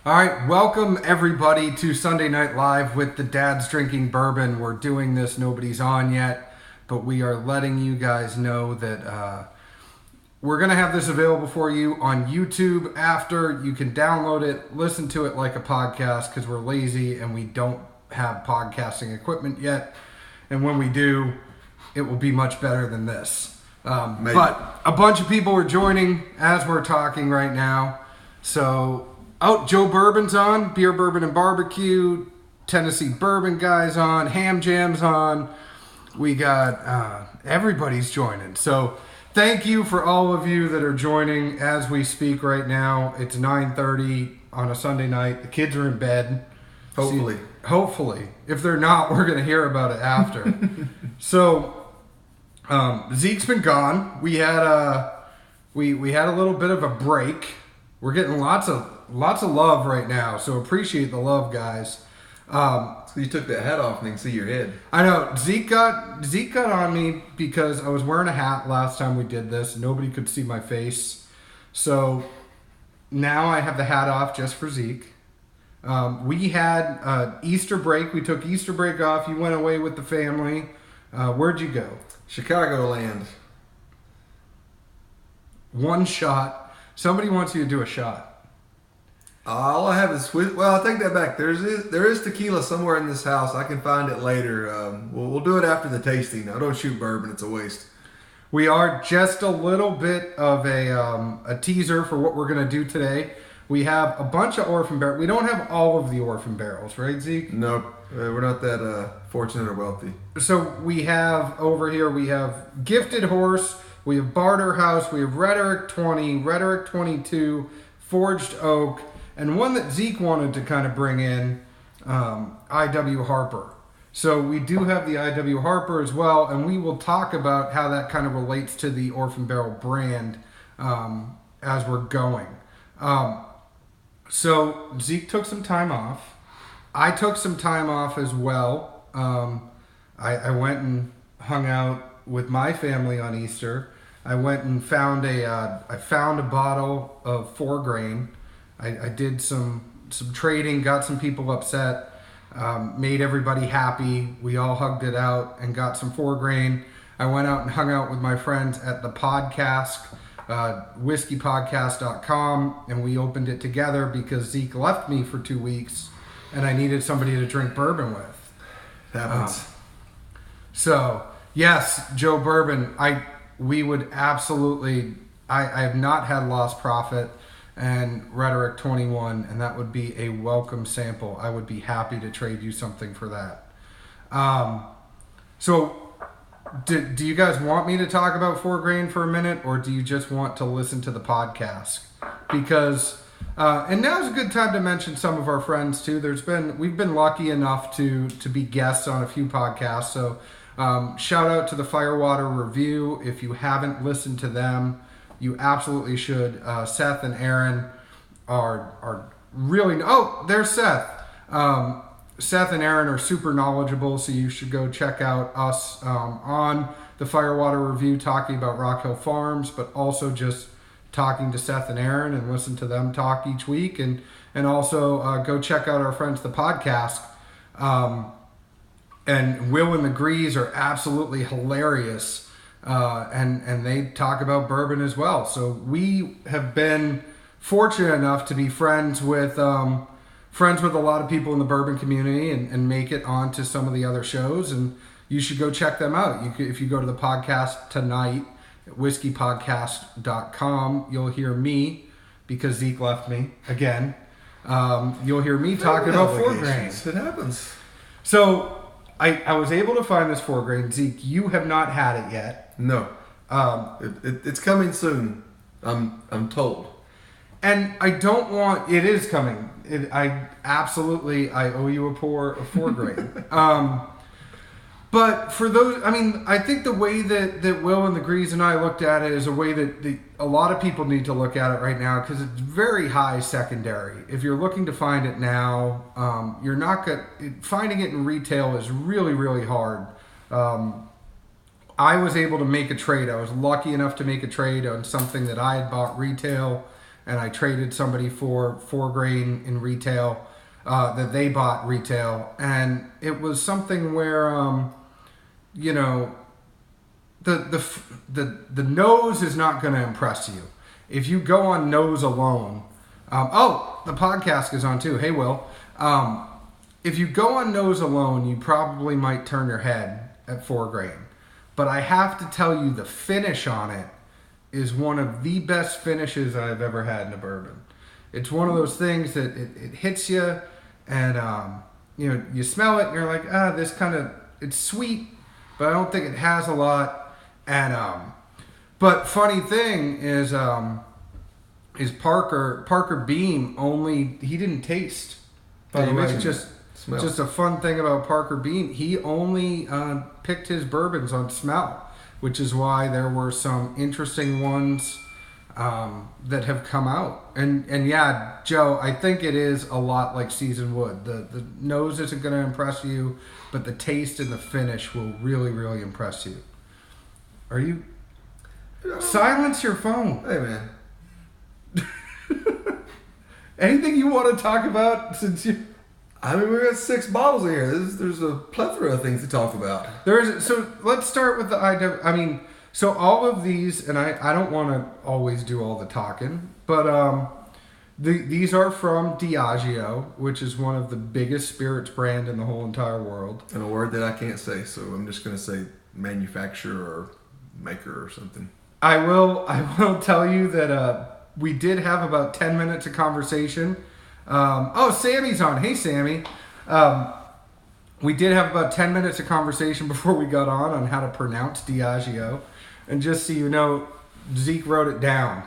All right, welcome everybody to Sunday Night Live with the Dads Drinking Bourbon. We're doing this, nobody's on yet, but we are letting you guys know that we're going to have this available for you on YouTube after. You can download it, listen to it like a podcast because we're lazy and we don't have podcasting equipment yet. And when we do, it will be much better than this. But a bunch of people are joining as we're talking right now. So... Joe Bourbon's on, Beer, Bourbon, and Barbecue, Tennessee Bourbon Guy's on, Ham Jam's on. We got, everybody's joining. So thank you for all of you that are joining as we speak right now. It's 9:30 on a Sunday night. The kids are in bed. Hopefully. If they're not, we're going to hear about it after. So Zeke's been gone. We had a little bit of a break. We're getting lots of love right now, so appreciate the love, guys. So you took that hat off and you can see your head. I know. Zeke got on me because I was wearing a hat last time we did this. Nobody could see my face. So now I have the hat off just for Zeke. We had Easter break. We took Easter break off. You went away with the family. Where'd you go? Chicagoland. One shot. Somebody wants you to do a shot. All I have is well, I take that back. There is tequila somewhere in this house. I can find it later. We'll do it after the tasting. I don't shoot bourbon; it's a waste. We are just a little bit of a teaser for what we're gonna do today. We have a bunch of Orphan barrels. We don't have all of the Orphan barrels, right, Zeke? Nope, we're not that fortunate or wealthy. So we have over here. We have Gifted Horse. We have Barter House. We have Rhetoric 20, Rhetoric 22, Forged Oak. And one that Zeke wanted to kind of bring in, I.W. Harper. So we do have the I.W. Harper as well, and we will talk about how that kind of relates to the Orphan Barrel brand as we're going. So Zeke took some time off. I took some time off as well. I went and hung out with my family on Easter. I went and found a bottle of 4 grain. I did some trading, got some people upset, made everybody happy. We all hugged it out and got some 4 grain. I went out and hung out with my friends at the podcast, whiskeypodcast.com, and we opened it together because Zeke left me for 2 weeks and I needed somebody to drink bourbon with. Happens. So, yes, Joe Bourbon, we would absolutely, I have not had Lost Prophet and Rhetoric 21, and that would be a welcome sample. I would be happy to trade you something for that. So, do you guys want me to talk about 4 grain for a minute, or do you just want to listen to the podcast? Because, and now's a good time to mention some of our friends too. We've been lucky enough to be guests on a few podcasts, so shout out to the Firewater Review. If you haven't listened to them, you absolutely should. Seth and Aaron are really... Oh, there's Seth. Seth and Aaron are super knowledgeable, so you should go check out us on the Firewater Review talking about Rock Hill Farms, but also just talking to Seth and Aaron and listen to them talk each week. And also go check out our friends, the podcast. And Will and the Grease are absolutely hilarious. And they talk about bourbon as well. So we have been fortunate enough to be friends with a lot of people in the bourbon community and make it onto some of the other shows. And you should go check them out. If you go to the podcast tonight at whiskeypodcast.com, you'll hear me, because Zeke left me again. You'll hear me talking about 4 grain. It happens. So I was able to find this 4 grain. Zeke, you have not had it yet. No. It's coming soon. I'm told. And I don't want... It is coming. I owe you a 4 grain. But for those... I mean, I think the way that Will and the Grease and I looked at it is a way that a lot of people need to look at it right now, because it's very high secondary. If you're looking to find it now, you're not going... Finding it in retail is really, really hard. I was able to make a trade. I was lucky enough to make a trade on something that I had bought retail and I traded somebody for 4 grain in retail that they bought retail, and it was something where you know, the nose is not going to impress you. If you go on nose alone, the podcast is on too. Hey, Will. If you go on nose alone, you probably might turn your head at 4 grain. But I have to tell you, the finish on it is one of the best finishes I've ever had in a bourbon. It's one of those things that it hits you, and you smell it, and you're like, this kind of, it's sweet, but I don't think it has a lot. And but funny thing is Parker Beam he didn't taste. By the way, just a fun thing about Parker Beam, he only picked his bourbons on smell, which is why there were some interesting ones that have come out. And yeah, Joe, I think it is a lot like seasoned wood. The nose isn't going to impress you, but the taste and the finish will really, really impress you. Are you... Silence your phone. Hey, man. Anything you want to talk about since you... I mean, we got 6 bottles in here. There's a plethora of things to talk about. So let's start with the IW. I mean, so all of these, and I don't want to always do all the talking, but these are from Diageo, which is one of the biggest spirits brand in the whole entire world. And a word that I can't say, so I'm just going to say manufacturer or maker or something. I will tell you that we did have about 10 minutes of conversation. Sammy's on. Hey, Sammy. We did have about 10 minutes of conversation before we got on how to pronounce Diageo. And just so you know, Zeke wrote it down.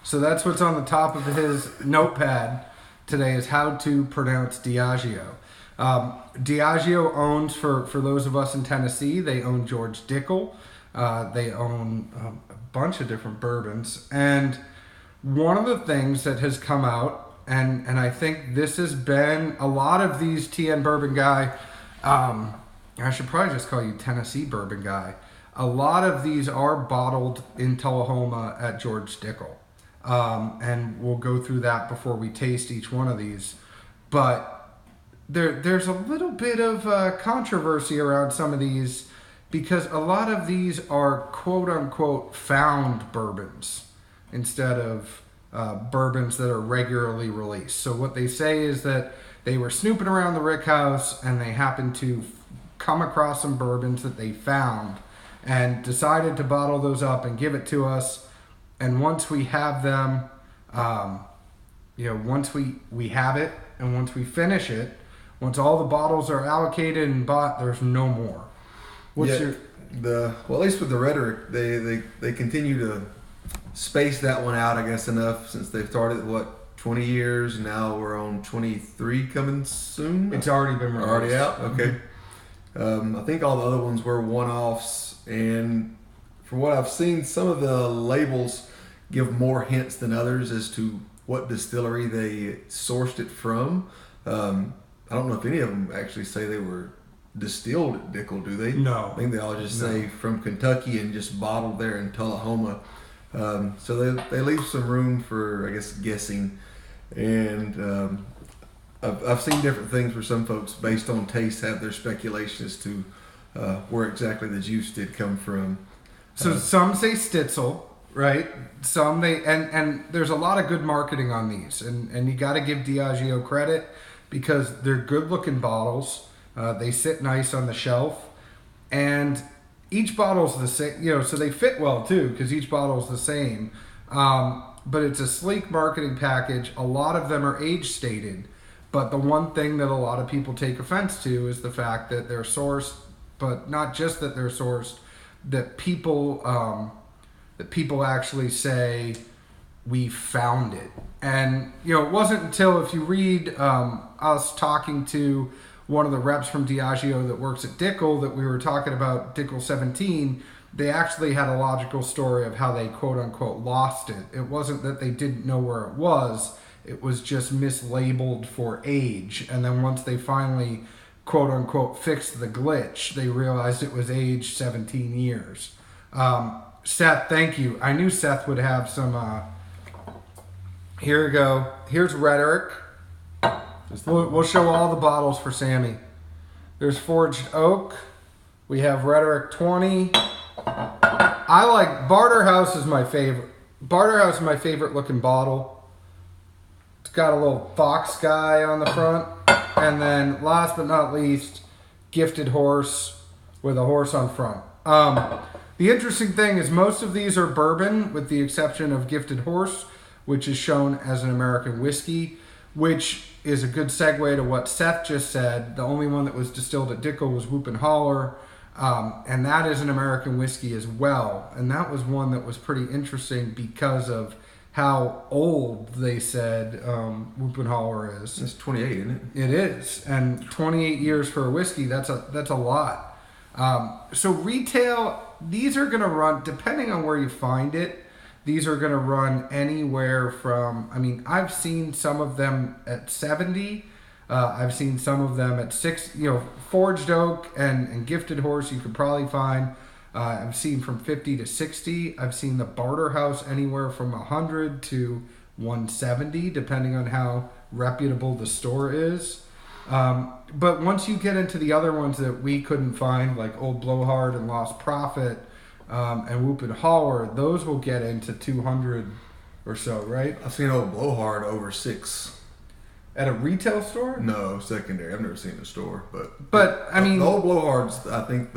So that's what's on the top of his notepad today, is how to pronounce Diageo. Diageo owns, for those of us in Tennessee, they own George Dickel. They own a bunch of different bourbons. And one of the things that has come out, and I think this has been a lot of these TN Bourbon Guy, I should probably just call you Tennessee Bourbon Guy. A lot of these are bottled in Tullahoma at George Dickel. And we'll go through that before we taste each one of these. But there's a little bit of controversy around some of these, because a lot of these are quote-unquote found bourbons instead of bourbons that are regularly released. So what they say is that they were snooping around the Rick House and they happened to come across some bourbons that they found and decided to bottle those up and give it to us. And once we have them, once we have it and once we finish it, once all the bottles are allocated and bought, there's no more. At least with the rhetoric, they continue to space that one out, I guess, enough since they've started 20 years. Now we're on 23 coming soon. It's already been released. Already out. Okay. I think all the other ones were one-offs, and from what I've seen, some of the labels give more hints than others as to what distillery they sourced it from. I don't know if any of them actually say they were distilled at Dickel, do they? No. I think they all just say from Kentucky and just bottled there in Tullahoma. So they leave some room for, I guess, guessing. And I've seen different things where some folks, based on taste, have their speculation as to where exactly the juice did come from. So some say Stitzel, right? Some and there's a lot of good marketing on these, and you got to give Diageo credit because they're good looking bottles. They sit nice on the shelf, and each bottle's the same, so they fit well too because each bottle's the same. But it's a sleek marketing package. A lot of them are age stated, but the one thing that a lot of people take offense to is the fact that they're sourced, but not just that they're sourced, that people actually say we found it. And it wasn't until, if you read us talking to one of the reps from Diageo that works at Dickel, that we were talking about Dickel 17, they actually had a logical story of how they quote-unquote lost it. It wasn't that they didn't know where it was. It was just mislabeled for age. And then once they finally quote-unquote fixed the glitch, they realized it was aged 17 years. Seth, thank you. I knew Seth would have some... Here we go. Here's Rhetoric. We'll show all the bottles for Sammy. There's Forged Oak. We have Rhetoric 20. I like Barterhouse is my favorite. Barterhouse is my favorite looking bottle. It's got a little fox guy on the front. And then last but not least, Gifted Horse with a horse on front. The interesting thing is most of these are bourbon with the exception of Gifted Horse, which is shown as an American whiskey, which is a good segue to what Seth just said. The only one that was distilled at Dickel was Whoop and Holler, and that is an American whiskey as well. And that was one that was pretty interesting because of how old they said Whoop and Holler is. It's 28, isn't it? It is, and 28 years for a whiskey, that's a lot. So retail, these are going to run, depending on where you find it, these are going to run anywhere from, I've seen some of them at 70. I've seen some of them at 6, Forged Oak and Gifted Horse you could probably find. I've seen from 50 to 60. I've seen the Barterhouse anywhere from 100 to 170, depending on how reputable the store is. But once you get into the other ones that we couldn't find, like Old Blowhard and Lost Prophet, and Whoop and Holler, those will get into 200 or so, right? I've seen Old Blowhard over 6. At a retail store? No, secondary. I've never seen a store, but the Old Blowhard's, I think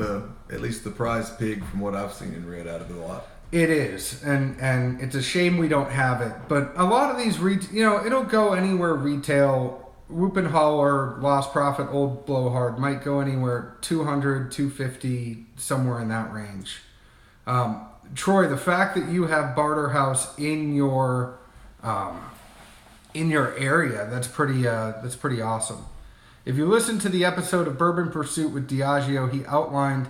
at least the prize pig from what I've seen and read out of it a lot. It is, and it's a shame we don't have it. But a lot of these, it'll go anywhere retail. Whoop and Holler, Lost Prophet, Old Blowhard might go anywhere 200, 250, somewhere in that range. Troy, the fact that you have Barterhouse in your area, that's pretty awesome. If you listen to the episode of Bourbon Pursuit with Diageo, he outlined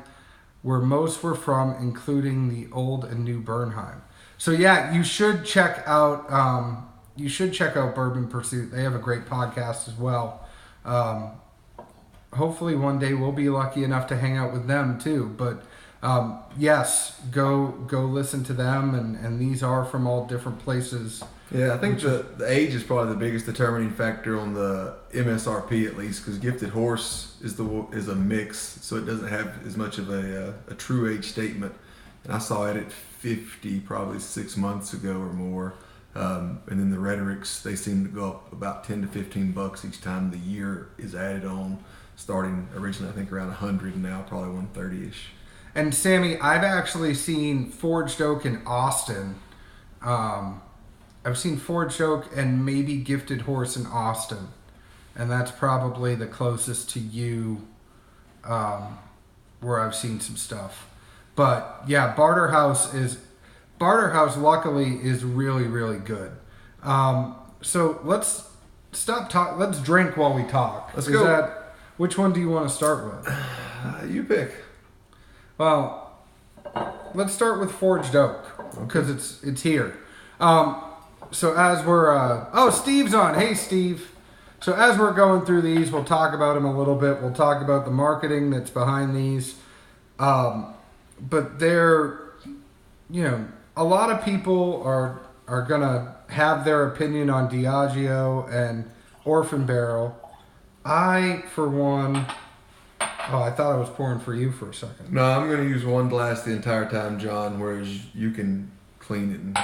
where most were from, including the old and new Bernheim. So yeah, you should check out Bourbon Pursuit. They have a great podcast as well. Hopefully one day we'll be lucky enough to hang out with them too. But yes, go listen to them, and these are from all different places. Yeah, I think the age is probably the biggest determining factor on the MSRP, at least, because Gifted Horse is a mix, so it doesn't have as much of a true age statement. And I saw it at 50 probably 6 months ago or more. And then the Rhetorics, they seem to go up about $10 to $15 each time the year is added on, starting originally I think around 100 and now probably 130-ish. And Sammy, I've actually seen Forged Oak in Austin. I've seen Forged Oak and maybe Gifted Horse in Austin. And that's probably the closest to you where I've seen some stuff. But yeah, Barterhouse luckily is really, really good. So let's stop talk. Let's drink while we talk. Let's go. Which one do you want to start with? You pick. Well, let's start with Forged Oak because it's here. So as we're Steve's on. Hey, Steve. So as we're going through these, we'll talk about them a little bit. We'll talk about the marketing that's behind these. But they're, a lot of people are gonna have their opinion on Diageo and Orphan Barrel. I, for one. Oh, I thought I was pouring for you for a second. No, I'm going to use one glass the entire time, John, whereas you can clean it. And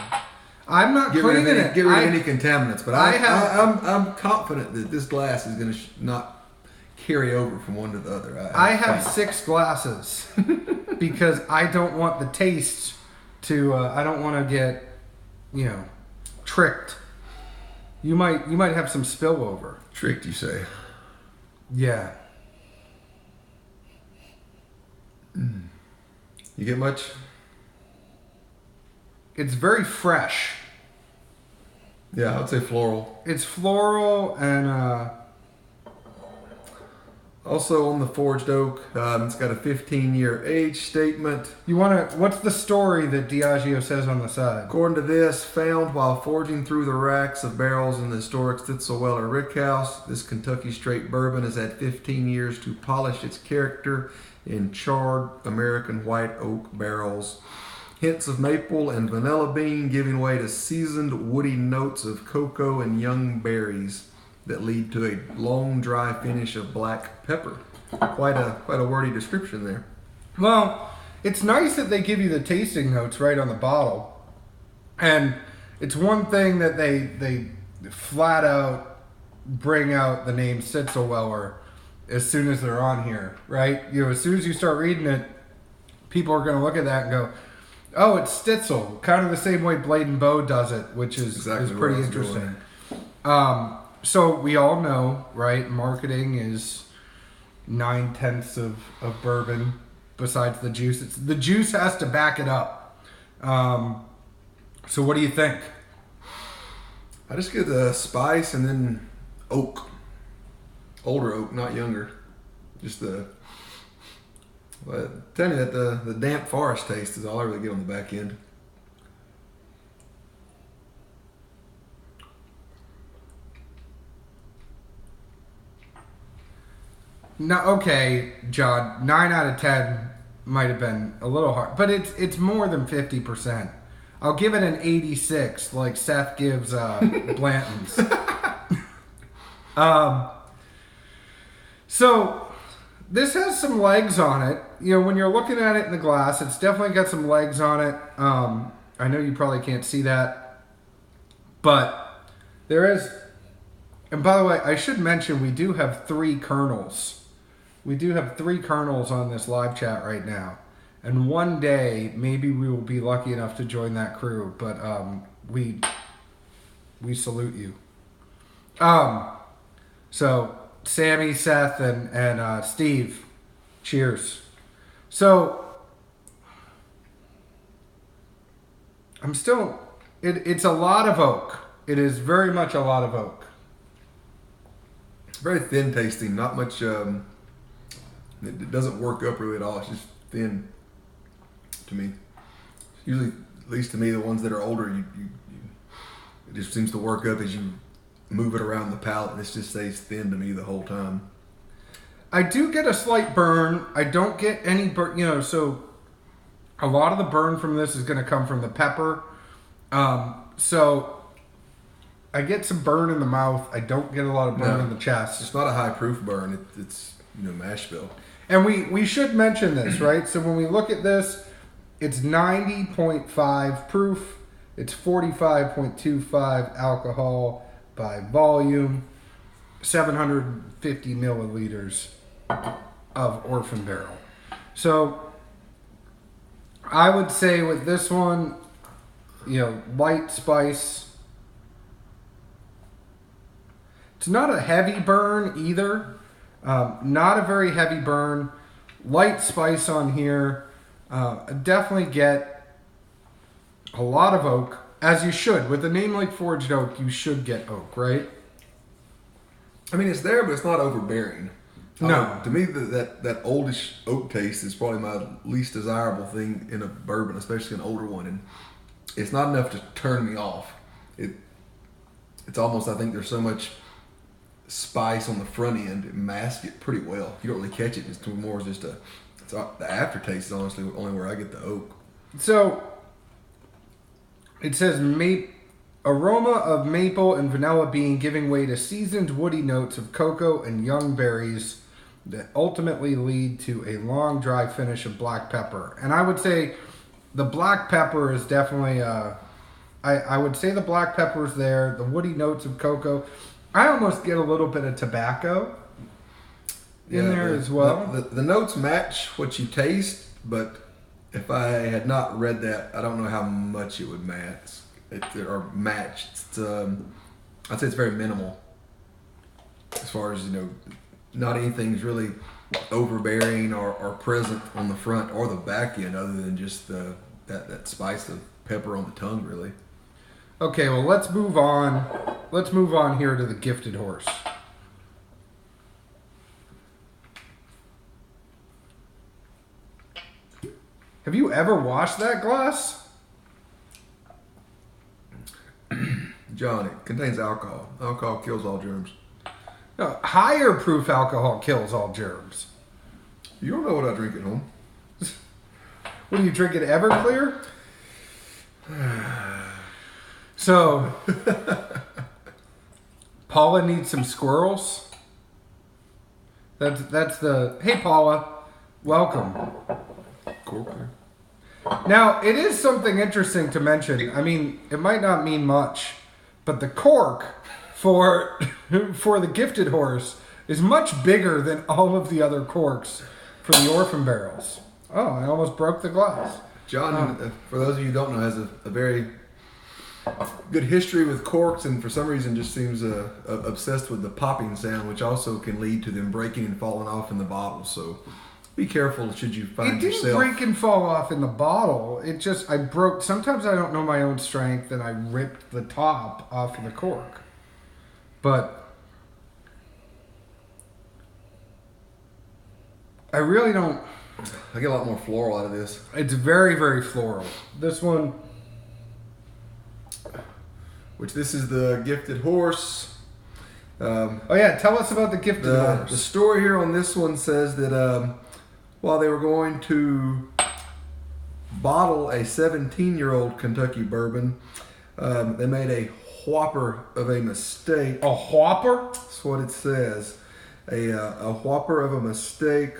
I'm not cleaning it. Get rid of any contaminants, but I'm confident that this glass is going to not carry over from one to the other. I have 6 glasses because I don't want the taste to. I don't want to get, tricked. You might have some spillover. Tricked, you say? Yeah. You get much? It's very fresh. Yeah, I would say floral. It's floral and also on the Forged Oak, it's got a 15-year age statement. What's the story that Diageo says on the side? According to this, found while forging through the racks of barrels in the historic Stitzelweller Rickhouse, this Kentucky straight bourbon has had 15 years to polish its character in charred American white oak barrels. Hints of maple and vanilla bean giving way to seasoned woody notes of cocoa and young berries that lead to a long dry finish of black pepper. Quite a wordy description there. Well, it's nice that they give you the tasting notes right on the bottle. And it's one thing that they flat out bring out the name Sitzelweller as soon as they're on here, right? You know, as soon as you start reading it, people are going to look at that and go, oh, it's Stitzel. Kind of the same way Blade and Bow does it, which is pretty interesting. So we all know, right, marketing is 9/10 of bourbon besides the juice. The juice has to back it up. So what do you think? I just get the spice and then oak. Older oak, not younger. Just tell me that the damp forest taste is all I really get on the back end. No, okay, John. 9 out of 10 might have been a little hard, but it's more than 50%. I'll give it an 86, like Seth gives Blanton's. So this has some legs on it. You know, when you're looking at it in the glass, it's definitely got some legs on it. I know you probably can't see that, but there is. And by the way, I should mention we do have 3 kernels. We do have 3 kernels on this live chat right now. And one day, maybe we will be lucky enough to join that crew. But we salute you. So, Sammy, Seth, and Steve, cheers. So, I'm still... It's a lot of oak. It is very much a lot of oak. Very thin tasting, not much... it doesn't work up really at all. It's just thin to me. Usually, at least to me, the ones that are older, it just seems to work up as you move it around the palate. This just stays thin to me the whole time. I do get a slight burn. I don't get any burn. You know, so a lot of the burn from this is going to come from the pepper. So I get some burn in the mouth. I don't get a lot of burn in the chest. It's not a high proof burn. It's mash bill. And we should mention this, right? So when we look at this, it's 90.5 proof. It's 45.25 alcohol by volume. 750 milliliters of Orphan barrel. So I would say with this one, you know, light spice. It's not a heavy burn either. Not a very heavy burn. Light spice on here. Definitely get a lot of oak, as you should. With a name like Forged Oak, you should get oak, right? I mean, it's there, but it's not overbearing. No. To me, that oldish oak taste is probably my least desirable thing in a bourbon, especially an older one. And it's not enough to turn me off. It's almost, I think there's so much spice on the front end, it masks it pretty well. You don't really catch it. It's more just the aftertaste is honestly only where I get the oak. So it says aroma of maple and vanilla bean giving way to seasoned woody notes of cocoa and young berries that ultimately lead to a long dry finish of black pepper. And I would say the black pepper is definitely I would say the black pepper is there, the woody notes of cocoa. I almost get a little bit of tobacco in there as well. The notes match what you taste, but if I had not read that, I don't know how much it would match. I'd say it's very minimal. As far as, not anything's really overbearing or present on the front or the back end other than just that spice of pepper on the tongue, really. Okay, well, let's move on. Let's move on here to the Gifted Horse. Have you ever washed that glass? John, it contains alcohol. Alcohol kills all germs. No, higher proof alcohol kills all germs. You don't know what I drink at home. What do you drink at Everclear? So, Paula needs some squirrels. That's the... Hey, Paula. Welcome. Corker. Now, it is something interesting to mention. I mean, it might not mean much, but the cork for the gifted horse is much bigger than all of the other corks for the orphan barrels. Oh, I almost broke the glass. John, for those of you who don't know, has a very good history with corks, and for some reason just seems obsessed with the popping sound, which also can lead to them breaking and falling off in the bottle. So be careful should you find yourself... It didn't break and fall off in the bottle. It just, I broke... Sometimes I don't know my own strength, and I ripped the top off of the cork. But I really don't... I get a lot more floral out of this. It's very, very floral. This one... Which this is the gifted horse. Oh yeah, tell us about the gifted horse. The story here on this one says that while they were going to bottle a 17-year-old Kentucky bourbon, they made a whopper of a mistake. A whopper? That's what it says. A whopper of a mistake,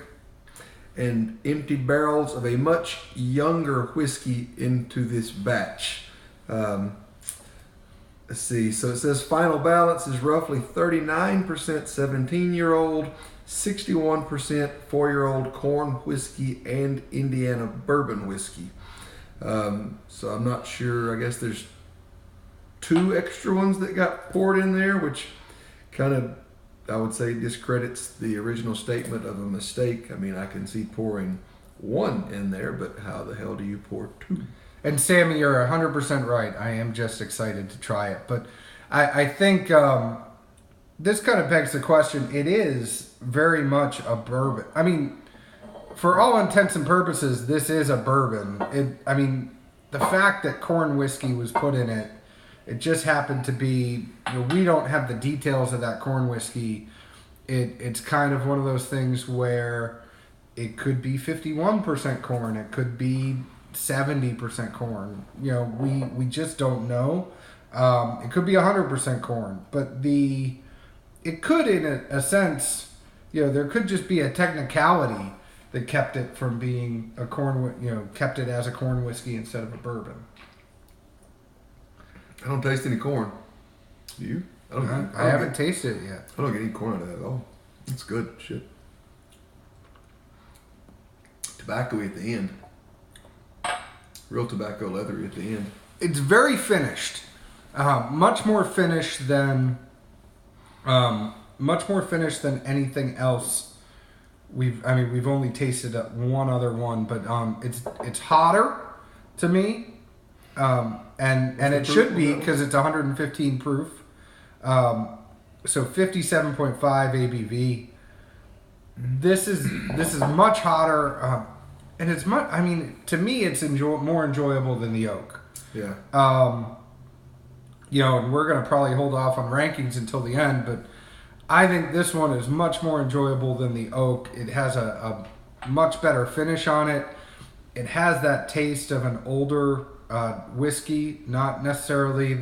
and emptied barrels of a much younger whiskey into this batch. Let's see. So it says final balance is roughly 39% 17-year-old, 61% 4-year-old corn whiskey and Indiana bourbon whiskey. So I'm not sure. I guess there's 2 extra ones that got poured in there, which kind of, I would say, discredits the original statement of a mistake. I mean, I can see pouring 1 in there, but how the hell do you pour 2? And Sammy, you're 100% right. I am just excited to try it. But I think this kind of begs the question. It is very much a bourbon. I mean, for all intents and purposes, this is a bourbon. I mean, the fact that corn whiskey was put in it, it just happened to be, we don't have the details of that corn whiskey. It's kind of one of those things where it could be 51% corn. It could be 70% corn. We just don't know. It could be 100% corn, but it could, in a sense, there could just be a technicality that kept it from being a corn, kept it as a corn whiskey instead of a bourbon. I don't taste any corn. Do you? I haven't tasted it yet. I don't get any corn out of that at all. It's good shit. Tobacco at the end. Real tobacco leathery at the end. It's very finished. Much more finished than anything else. We've only tasted one other one, but it's hotter to me, and it should be because it's 115 proof. So 57.5 ABV. This is much hotter. And it's much. I mean, to me, it's more enjoyable than the oak. Yeah. And we're gonna probably hold off on rankings until the end, but I think this one is much more enjoyable than the oak. It has a much better finish on it. It has that taste of an older whiskey, not necessarily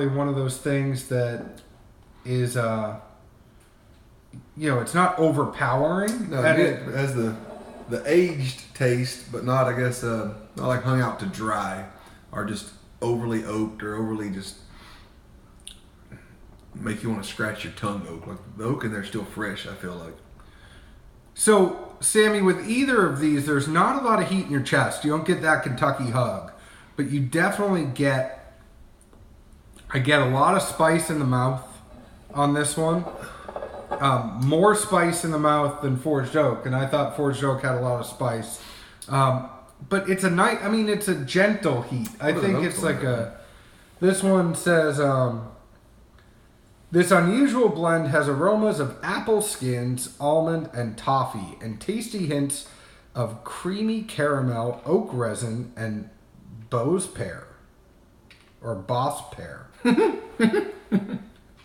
one of those things that is it's not overpowering. No, it has the aged taste, but not, I guess, not like hung out to dry, or just overly oaked or overly just make you want to scratch your tongue oak. Like the oak in there is still fresh, I feel like. So, Sammy, with either of these, there's not a lot of heat in your chest. You don't get that Kentucky hug, but you definitely I get a lot of spice in the mouth on this one. More spice in the mouth than Forged Oak, and I thought Forged Oak had a lot of spice. But it's it's a gentle heat. I think it's like this one says, this unusual blend has aromas of apple skins, almond, and toffee, and tasty hints of creamy caramel, oak resin, and Bose pear. Or Boss pear.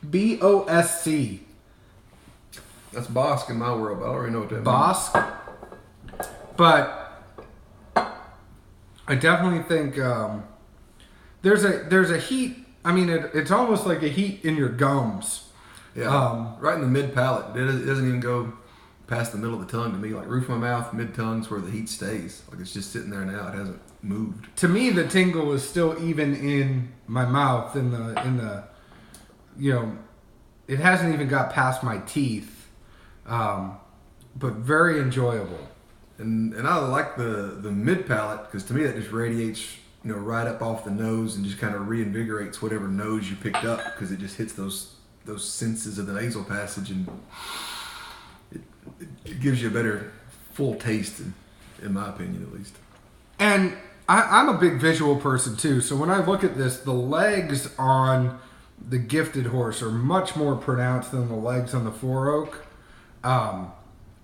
BOSC. That's Bosque in my world, but I don't really know what that Bosque. But I definitely think there's a heat. I mean, it's almost like a heat in your gums. Yeah, right in the mid palate. It doesn't even go past the middle of the tongue to me. Like roof of my mouth, mid tongue's where the heat stays. Like it's just sitting there now. It hasn't moved. To me, the tingle is still even in my mouth. In the it hasn't even got past my teeth. But very enjoyable. And I like the mid palate because to me that just radiates right up off the nose and just kind of reinvigorates whatever nose you picked up because it just hits those senses of the nasal passage and it gives you a better full taste in my opinion at least. And I'm a big visual person too, so when I look at this, the legs on the Gifted Horse are much more pronounced than the legs on the Four Oak.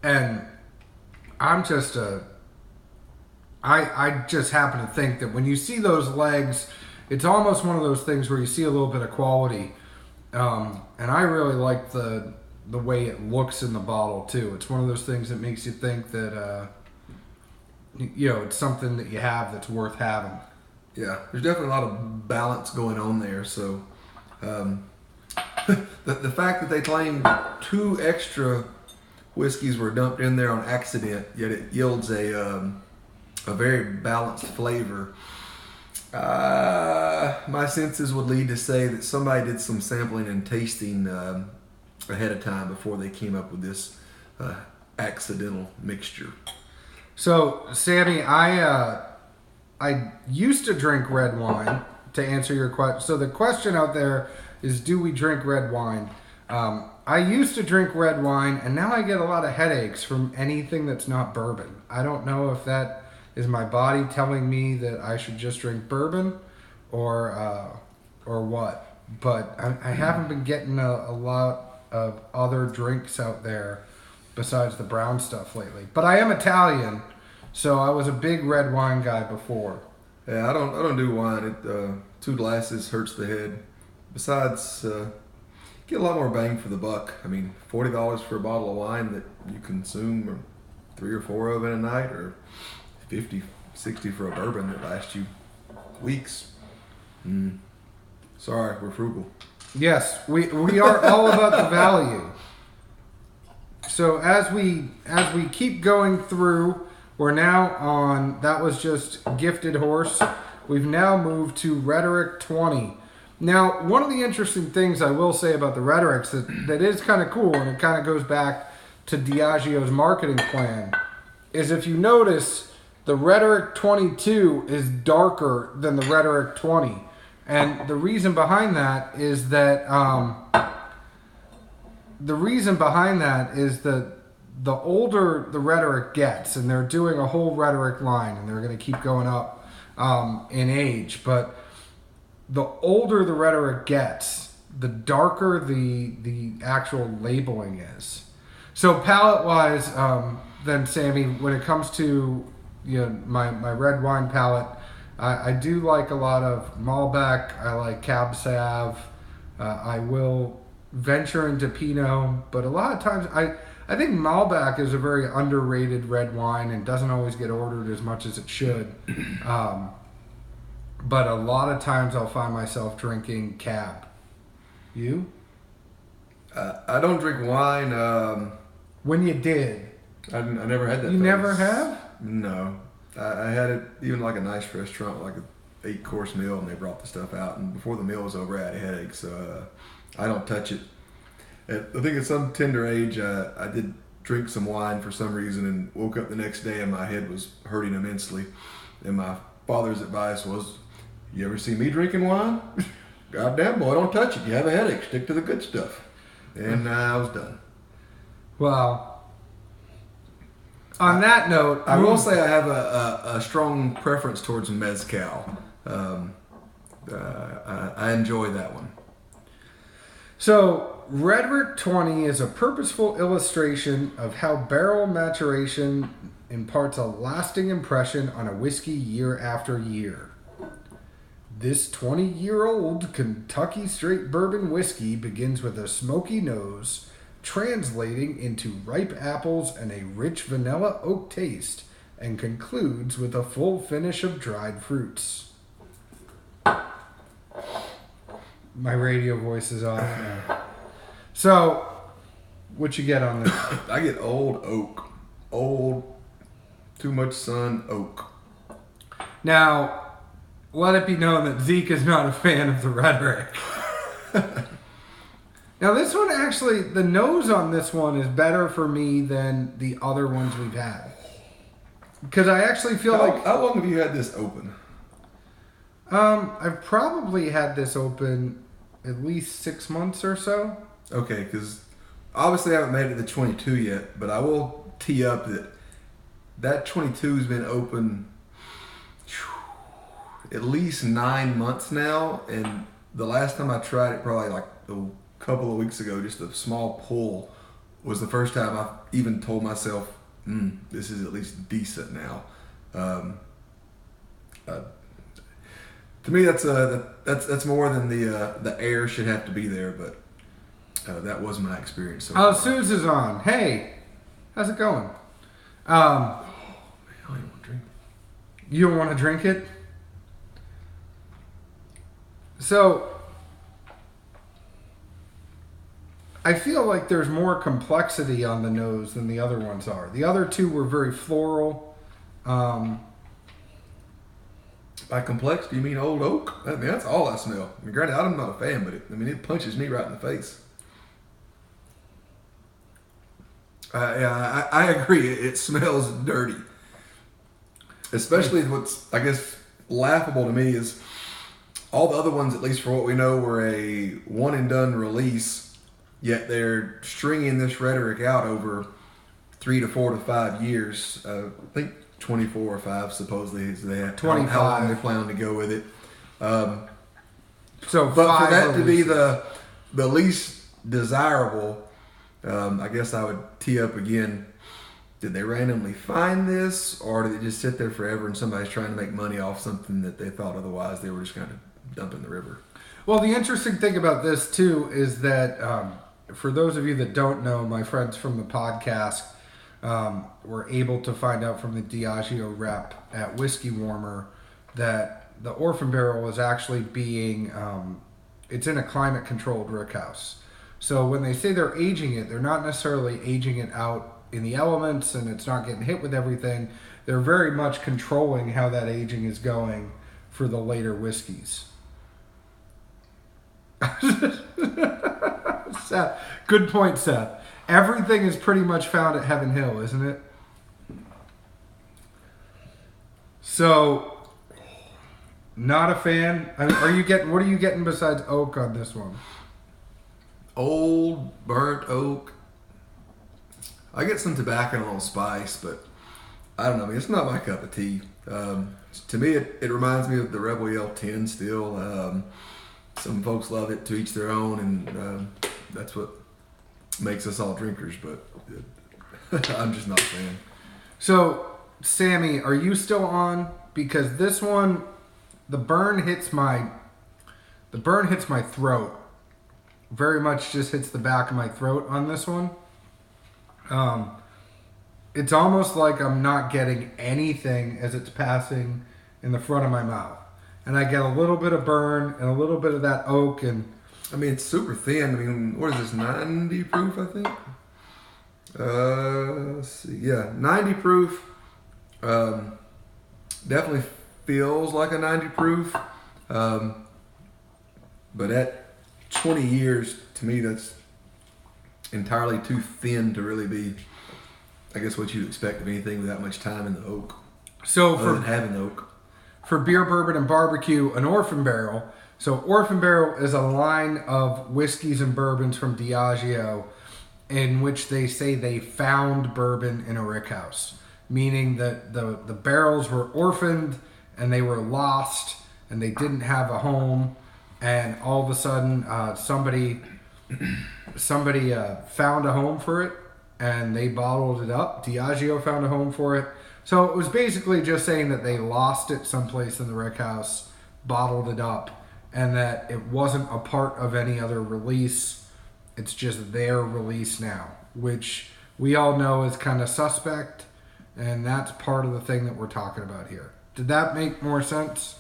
And I'm just I just happen to think that when you see those legs, it's almost one of those things where you see a little bit of quality. And I really like the way it looks in the bottle too. It's one of those things that makes you think that it's something that you have that's worth having. Yeah, there's definitely a lot of balance going on there. So the fact that they claim 2 extra whiskeys were dumped in there on accident, yet it yields a very balanced flavor. My senses would lead to say that somebody did some sampling and tasting ahead of time before they came up with this accidental mixture. So, Sammy, I used to drink red wine. To answer your question, so the question out there is, do we drink red wine? I used to drink red wine, and now I get a lot of headaches from anything that's not bourbon. I don't know if that is my body telling me that I should just drink bourbon or what. But I haven't been getting a lot of other drinks out there besides the brown stuff lately. But I am Italian, so I was a big red wine guy before. Yeah, I don't do wine. 2 glasses hurts the head. Besides, get a lot more bang for the buck. I mean, $40 for a bottle of wine that you consume, or 3 or 4 of in a night, or 50, 60 for a bourbon that lasts you weeks. Sorry, we're frugal. Yes, we are all about the value. So as we keep going through, we're now on, that was just Gifted Horse. We've now moved to Rhetoric 20. Now, one of the interesting things I will say about the Rhetorics that is kind of cool, and it kind of goes back to Diageo's marketing plan, is if you notice, the Rhetoric 22 is darker than the Rhetoric 20. And the reason behind that is that the older the Rhetoric gets, and they're doing a whole Rhetoric line, and they're going to keep going up in age, but the older the Rhetoric gets, the darker the actual labeling is. So palate-wise, then Sammy, when it comes to my red wine palate, I do like a lot of Malbec. I like Cab Sav. I will venture into Pinot, but a lot of times I think Malbec is a very underrated red wine and doesn't always get ordered as much as it should. But a lot of times I'll find myself drinking Cab. You? I don't drink wine. When you did? I never had that. You never have? No. I had it even like a nice restaurant, like an 8-course meal, and they brought the stuff out. And before the meal was over, I had a headache, so I don't touch it. I think at some tender age, I did drink some wine for some reason and woke up the next day and my head was hurting immensely. And my father's advice was, "You ever see me drinking wine? Goddamn, boy, don't touch it. You have a headache. Stick to the good stuff." And I was done. Well, on that note, I will say I have a strong preference towards mezcal. I enjoy that one. So, Rhetoric 20 is a purposeful illustration of how barrel maturation imparts a lasting impression on a whiskey year after year. This 20-year-old Kentucky straight bourbon whiskey begins with a smoky nose, translating into ripe apples and a rich vanilla oak taste and concludes with a full finish of dried fruits. My radio voice is off now. So, what you get on this? I get old oak. Old, too much sun oak. Now, let it be known that Zeke is not a fan of the rhetoric. Now, this one actually, the nose on this one is better for me than the other ones we've had. Because I actually feel like... How long have you had this open? I've probably had this open at least 6 months or so. Okay, because obviously I haven't made it to 22 yet, but I will tee up that 22 has been open at least 9 months now, and the last time I tried it, probably like a couple of weeks ago, just a small pull, was the first time I even told myself, this is at least decent now. To me, that's more than the air should have to be there, but that was my experience. So oh, Suze is on. Hey, how's it going? Oh man, I don't even want to drink. You don't want to drink it? So, I feel like there's more complexity on the nose than the other ones are. The other two were very floral. By complex, do you mean old oak? I mean, that's all I smell. I mean, granted, I'm not a fan, but it punches me right in the face. Yeah, I agree. It smells dirty. Especially what's, I guess, laughable to me is all the other ones, at least for what we know, were a one and done release, yet they're stringing this rhetoric out over 3 to 4 to 5 years. I think 24 or 5 supposedly is that. 25. How long they plan to go with it. So, but for that releases. to be the least desirable, I guess I would tee up again. Did they randomly find this, or did it just sit there forever and somebody's trying to make money off something that they thought otherwise they were just kind of dumping the river? Well, the interesting thing about this, too, is that for those of you that don't know, my friends from the podcast were able to find out from the Diageo rep at Whiskey Warmer that the Orphan barrel is actually being, it's in a climate-controlled rickhouse. So when they say they're aging it, they're not necessarily aging it out in the elements and it's not getting hit with everything. They're very much controlling how that aging is going for the later whiskeys. Seth, good point, Seth. Everything is pretty much found at Heaven Hill, isn't it? So, not a fan. I mean, what are you getting besides oak on this one? Old burnt oak. I get some tobacco and a little spice, but I don't know. I mean, it's not my cup of tea. To me, it reminds me of the Rebel Yell 10 still. Some folks love it, to each their own, and that's what makes us all drinkers, but I'm just not a fan. So, Sammy, are you still on? Because this one, the burn hits my throat. Very much just hits the back of my throat on this one. It's almost like I'm not getting anything as it's passing in the front of my mouth. And I get a little bit of burn and a little bit of that oak. And I mean, it's super thin. I mean, what is this, 90 proof, I think? Let's see. Yeah, 90 proof. Definitely feels like a 90 proof. But at 20 years, to me, that's entirely too thin to really be, I guess, what you'd expect of anything with that much time in the oak. So other than having the oak. For beer, bourbon, and barbecue, an Orphan barrel. So Orphan barrel is a line of whiskeys and bourbons from Diageo in which they say they found bourbon in a rickhouse, meaning that the barrels were orphaned and they were lost and they didn't have a home, and all of a sudden somebody found a home for it and they bottled it up. Diageo found a home for it. So it was basically just saying that they lost it someplace in the rickhouse, bottled it up, and that it wasn't a part of any other release. It's just their release now, which we all know is kind of suspect. And that's part of the thing that we're talking about here. Did that make more sense?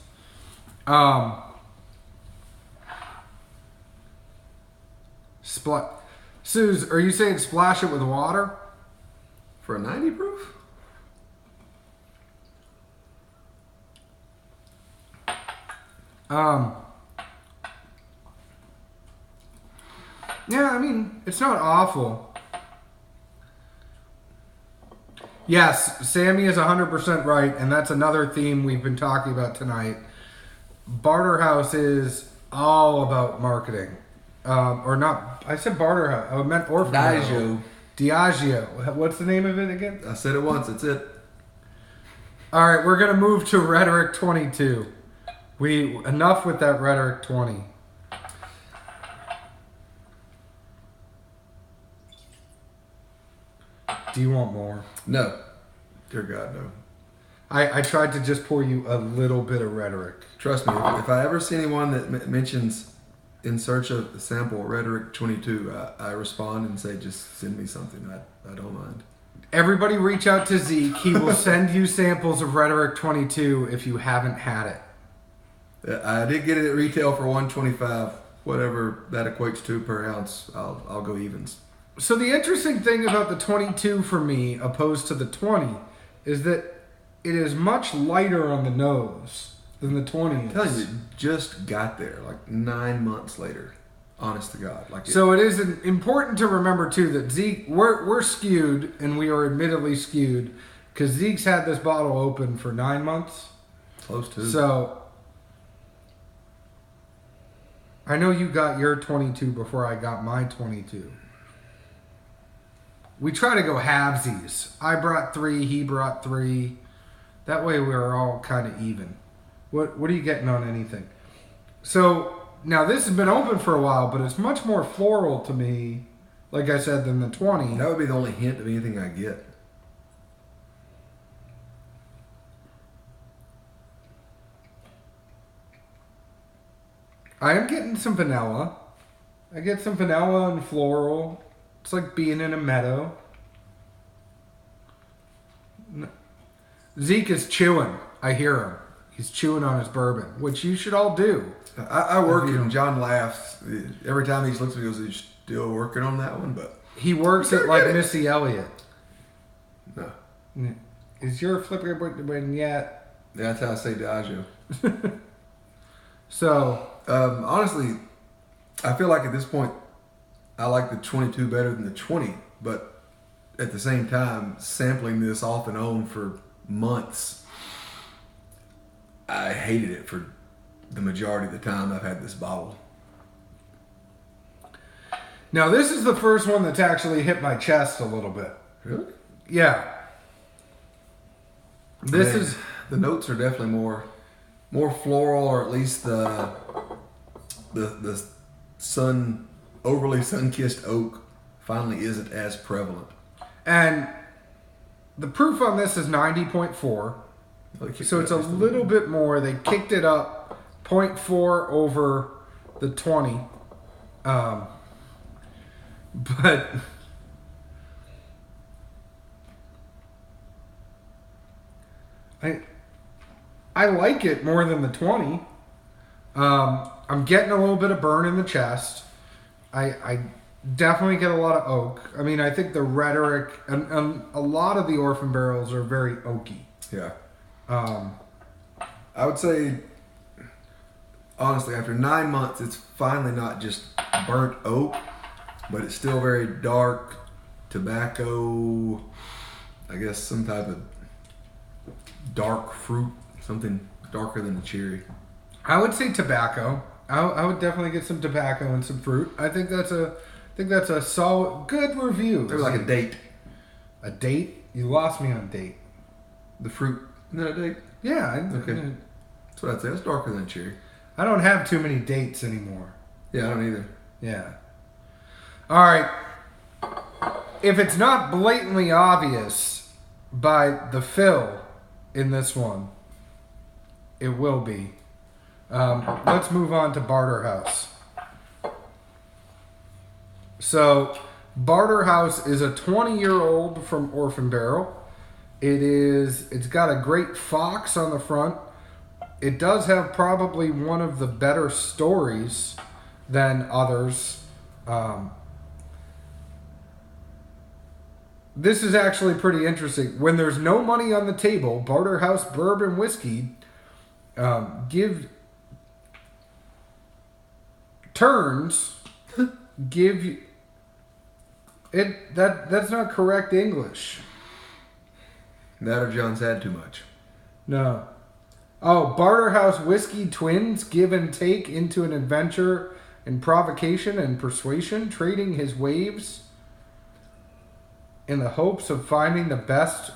Suze, are you saying splash it with water? For a 90 proof? Yeah, I mean, it's not awful. Yes, Sammy is 100% right, and that's another theme we've been talking about tonight. Barter House is all about marketing. Or not, I said Barter House. I meant Orphan. Diageo. What's the name of it again? I said it once, that's it. All right, we're going to move to Rhetoric 22. Enough with that Rhetoric 20. Do you want more? No. Dear God, no. I tried to just pour you a little bit of rhetoric. Trust me, if I ever see anyone that mentions in search of the sample Rhetoric 22, I respond and say, just send me something. I don't mind. Everybody reach out to Zeke. He will send you samples of Rhetoric 22 if you haven't had it. I did get it at retail for $125, whatever that equates to per ounce. I'll go evens. So the interesting thing about the 22 for me, opposed to the 20, is that it is much lighter on the nose than the 20 is. I'm telling you, it just got there, like 9 months later. Honest to God. So it is important to remember, too, that Zeke, we're skewed, and we are admittedly skewed, because Zeke's had this bottle open for 9 months. Close to. So I know you got your 22 before I got my 22. We try to go halvesies. I brought 3, he brought 3. That way we're all kind of even. What are you getting on anything? So now this has been open for a while, but it's much more floral to me, like I said, than the 20. That would be the only hint of anything I get. I am getting some vanilla. I get some vanilla and floral. It's like being in a meadow. Zeke is chewing. I hear him. He's chewing on his bourbon, which you should all do. I work and John laughs. Every time he looks at me, he goes, he's still working on that one, but... He works it like Missy Elliott. No. Is your flipper button yet? Yeah, that's how I say Diageo. So... honestly, I feel like at this point, I like the 22 better than the 20, but at the same time, sampling this off and on for months, I hated it for the majority of the time I've had this bottle. Now, this is the first one that's actually hit my chest a little bit. Really? Yeah. The notes are definitely more floral, or at least the overly sun-kissed oak finally isn't as prevalent. And the proof on this is 90.4. So it's a little bit more. They kicked it up 0.4 over the 20. But I like it more than the 20. I'm getting a little bit of burn in the chest. I definitely get a lot of oak. I mean, I think the Rhetoric and a lot of the Orphan barrels are very oaky. Yeah. I would say, honestly, after 9 months, it's finally not just burnt oak, but it's still very dark tobacco. I guess some type of dark fruit, something darker than the cherry. I would say tobacco. I would definitely get some tobacco and some fruit. I think that's a solid, good review. Maybe like a date. A date? You lost me on date. The fruit. Isn't that a date? Yeah. Okay. That's what I'd say. It's darker than cherry. I don't have too many dates anymore. Yeah, I don't either. Yeah. All right. If it's not blatantly obvious by the fill in this one, it will be. Let's move on to Barter House. So, Barter House is a 20-year-old from Orphan Barrel. It's got a great fox on the front. It does have probably one of the better stories than others. This is actually pretty interesting. When there's no money on the table, Barterhouse Bourbon Whiskey give you it that's not correct English. That or John's had too much. No. Oh, Barterhouse Whiskey twins give and take into an adventure in provocation and persuasion, trading his waves in the hopes of finding the best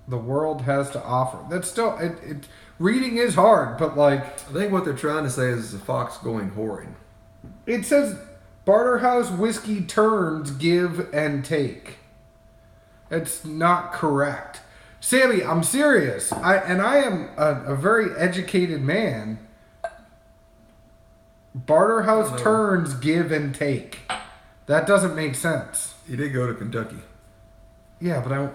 the world has to offer. That's still reading is hard, but like I think what they're trying to say is the fox going whoring. it says Barterhouse Whiskey turns give and take. It's not correct. Sammy, I'm serious. I am a very educated man. Barterhouse turns give and take. That doesn't make sense. He did go to Kentucky. Yeah, but I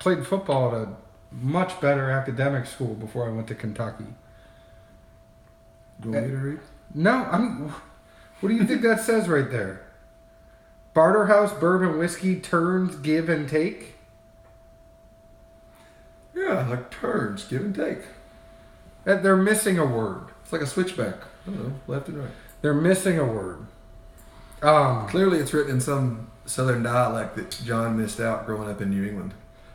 played football at a much better academic school before I went to Kentucky. Do you want me to read? No, I mean, what do you think that says right there? Barterhouse Bourbon Whiskey turns give and take? Yeah, like turns, give and take. They're missing a word. It's like a switchback. I don't know, left and right. They're missing a word. Clearly it's written in some southern dialect that John missed out growing up in New England.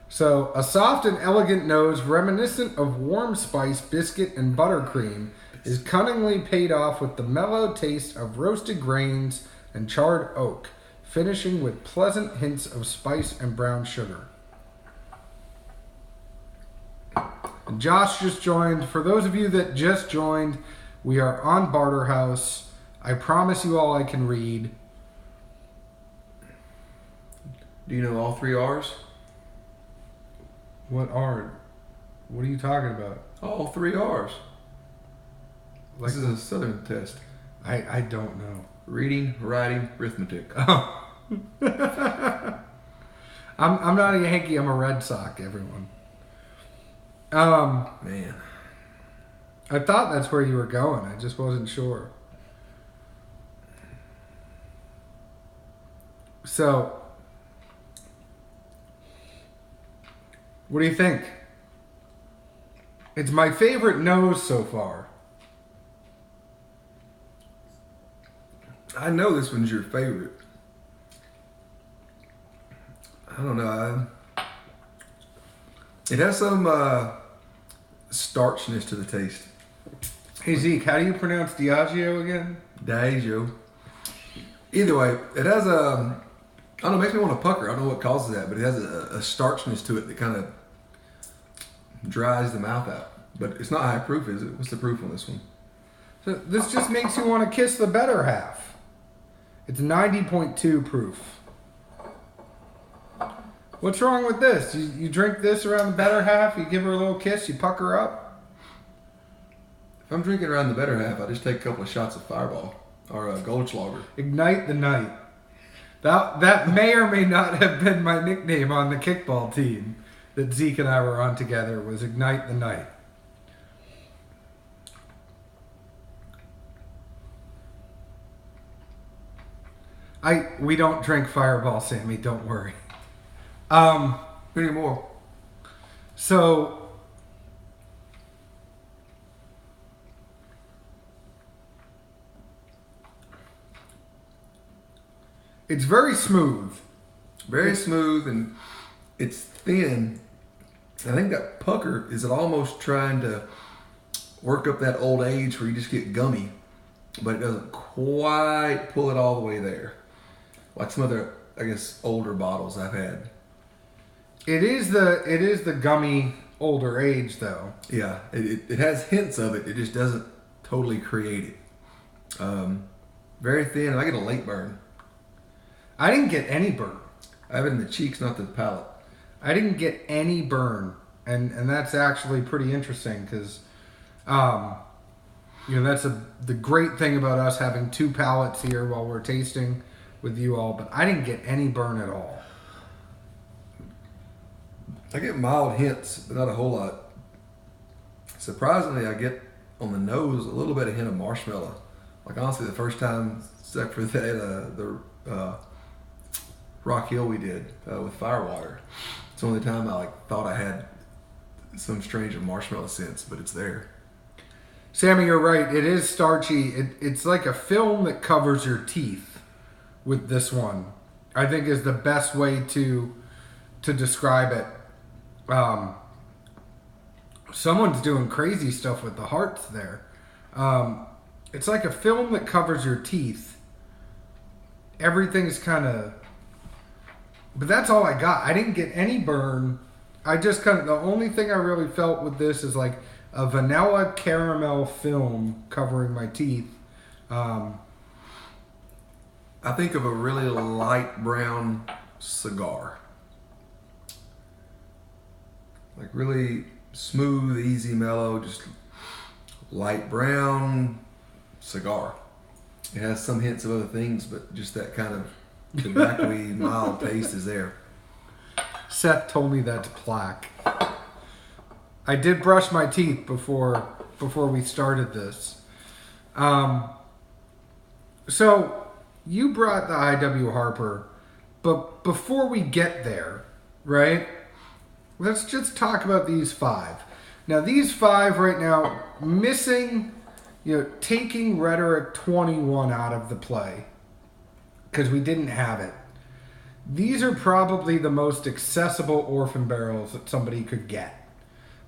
So, a soft and elegant nose reminiscent of warm spice, biscuit, and buttercream is cunningly paid off with the mellow taste of roasted grains and charred oak, finishing with pleasant hints of spice and brown sugar. And Josh just joined. For those of you that just joined, we are on Barterhouse. I promise you all I can read. Do you know all 3 R's? What are? What are you talking about? All 3 R's. Like, this is a southern test. I don't know. Reading, writing, arithmetic. Oh. I'm not a Yankee. I'm a Red Sox. Everyone. Man. I thought that's where you were going. I just wasn't sure. So, what do you think? It's my favorite nose so far. I know this one's your favorite. I don't know. It has some starchiness to the taste. Hey Zeke, how do you pronounce Diageo again? Diageo. Either way, it has a... I don't know, it makes me want to pucker. I don't know what causes that, but it has a starchiness to it that kind of dries the mouth out. But it's not high proof, is it? What's the proof on this one? So this just makes you want to kiss the better half. It's 90.2 proof. What's wrong with this? You drink this around the better half, you give her a little kiss, you pucker up? If I'm drinking around the better half, I just take a couple of shots of Fireball or a Goldschlager. Ignite the night. That may or may not have been my nickname on the kickball team that Zeke and I were on together, was Ignite the Night. We don't drink Fireball, Sammy, don't worry. Anymore. So it's very smooth. Very smooth, and it's thin. I think that pucker is almost trying to work up that old age where you just get gummy, but it doesn't quite pull it all the way there. Like some other, I guess, older bottles I've had. It is the gummy older age though. Yeah, it has hints of it. It just doesn't totally create it. Very thin, and I get a late burn. I didn't get any burn. I have it in the cheeks, not the palate. I didn't get any burn, and that's actually pretty interesting because, that's the great thing about us having two palates here while we're tasting with you all. But I didn't get any burn at all. I get mild hints, but not a whole lot. Surprisingly, I get on the nose a little bit of hint of marshmallow. Like honestly, the first time, except for the Rock Hill we did with Firewater, it's the only time I thought I had some strange marshmallow sense, but it's there. Sammy, you're right. It is starchy. It's like a film that covers your teeth with this one. I think is the best way to describe it. Someone's doing crazy stuff with the hearts there. It's like a film that covers your teeth. Everything's kind of... But that's all I got. I didn't get any burn. I just kind of... The only thing I really felt with this is like a vanilla caramel film covering my teeth. I think of a really light brown cigar. Like really smooth, easy, mellow, just light brown cigar. It has some hints of other things, but just that kind of tobacco-y, mild taste is there. Seth told me that's plaque. I did brush my teeth before we started this. So you brought the I.W. Harper, but before we get there, right? Let's just talk about these 5. Now these 5 right now missing, taking Rhetoric 21 out of the play because we didn't have it. These are probably the most accessible Orphan barrels that somebody could get.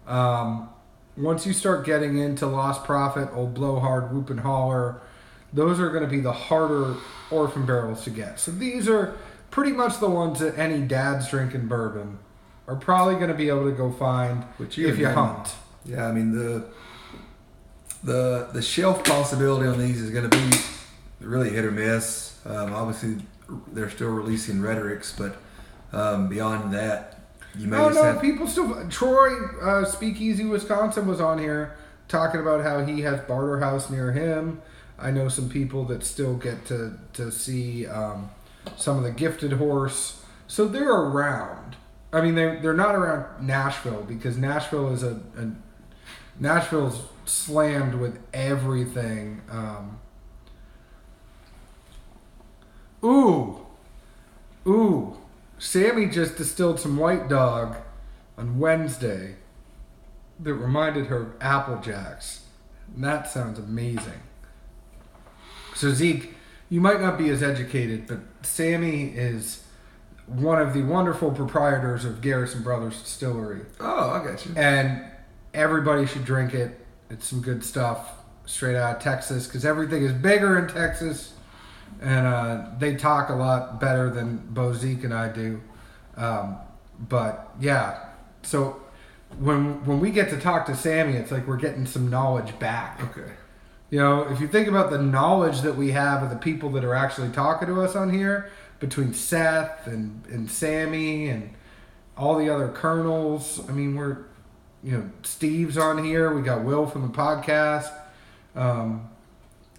Once you start getting into Lost Prophet, Old Blowhard, Whoop and Holler, those are going to be the harder Orphan barrels to get. So these are pretty much the ones that any dad's drinking bourbon are probably going to be able to go find if you hunt. Yeah, I mean the shelf possibility on these is going to be really hit or miss. Obviously, they're still releasing Rhetorics, but beyond that, you may have... people still... Troy, Speakeasy, Wisconsin, was on here talking about how he has Barter House near him. I know some people that still get to see some of the Gifted Horse. So they're around. I mean, they're not around Nashville because Nashville is Nashville's slammed with everything. Ooh. Sammy just distilled some White Dog on Wednesday that reminded her of Apple Jacks. And that sounds amazing. So Zeke, you might not be as educated, but Sammy is one of the wonderful proprietors of Garrison Brothers Distillery. Oh, I got you. And everybody should drink it. It's some good stuff straight out of Texas because everything is bigger in Texas. And they talk a lot better than Bo, Zeke, and I do. But yeah, so when we get to talk to Sammy, it's like we're getting some knowledge back. Okay. If you think about the knowledge that we have of the people that are actually talking to us on here, between Seth and Sammy and all the other colonels, I mean, we're, Steve's on here. We got Will from the podcast.